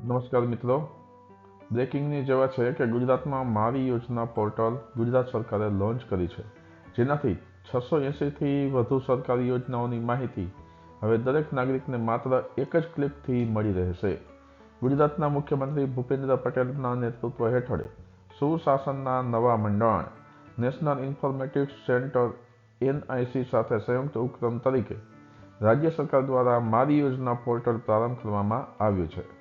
નમસ્કાર મિત્રો, breaking news એવા છે કે ગુજરાતમાં મારી યોજના પોર્ટલ ગુજરાત સરકારે લોન્ચ કરી છે, જેનાથી 680થી વધુ સરકારી યોજનાઓની માહિતી હવે દરેક નાગરિકને માત્ર એક જ ક્લિકથી મળી રહેશે. ગુજરાતના મુખ્યમંત્રી ભૂપેન્દ્ર પટેલના નેતૃત્વ હેઠળ સુશાસનના નવા મંડળ નેશનલ ઇન્ફોર્મેટિક્સ સેન્ટર NIC સાથે સંયુક્ત ઉપક્રમ તરીકે રાજ્ય સરકાર દ્વારા મારી યોજના પોર્ટલ પ્રારંભ કરવામાં આવ્યું છે.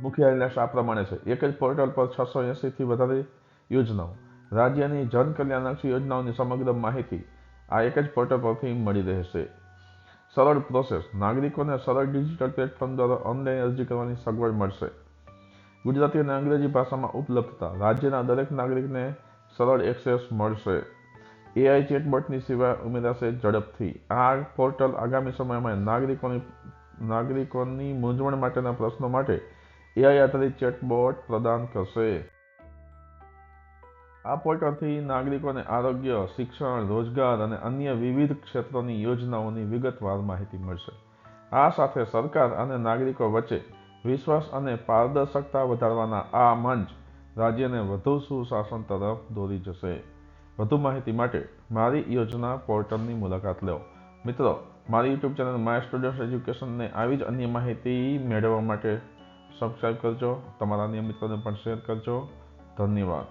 મુખ્ય નિર્દેશ આ પ્રમાણે છે. એક જ પોર્ટલ પર 680થી વધારે યોજનાઓ, રાજ્યની જન કલ્યાણલક્ષી યોજનાઓની સમગ્ર માહિતી આ એક જ પોર્ટલ પરથી મળી રહેશે. સરળ પ્રોસેસ, નાગરિકોને સરળ ડિજિટલ પ્લેટફોર્મ દ્વારા ઓનલાઈન અરજી કરવાની સગવડ મળશે. ગુજરાતી અને અંગ્રેજી ભાષામાં ઉપલબ્ધતા, રાજ્યના દરેક નાગરિકને સરળ એક્સેસ મળશે. AI ચેટબોટની સેવા ઉમેરાશે ઝડપથી. આ પોર્ટલ આગામી સમયમાં નાગરિકોની મૂંઝવણ માટેના પ્રશ્નો માટે AI આધારિત ચેટબોટ પ્રદાન કરશે. આ પોર્ટલથી નાગરિકોને આરોગ્ય, શિક્ષણ, રોજગાર અને અન્ય વિવિધ ક્ષેત્રોની યોજનાઓની વિગતવાર માહિતી મળશે. આ સાથે સરકાર અને નાગરિકો વચ્ચે વિશ્વાસ અને પારદર્શકતા વધારવાના આ મંચ રાજ્યને વધુ સુશાસન તરફ દોરી જશે. વધુ માહિતી માટે મારી યોજના પોર્ટલની મુલાકાત લો. મિત્રો, મારી YouTube ચેનલ માય સ્ટુડન્ટ એજ્યુકેશનને આવી જ અન્ય માહિતી મેળવવા માટે સબસ્ક્રાઇબ કરજો. તમારા અન્ય મિત્રોને પણ શેર કરજો. ધન્યવાદ.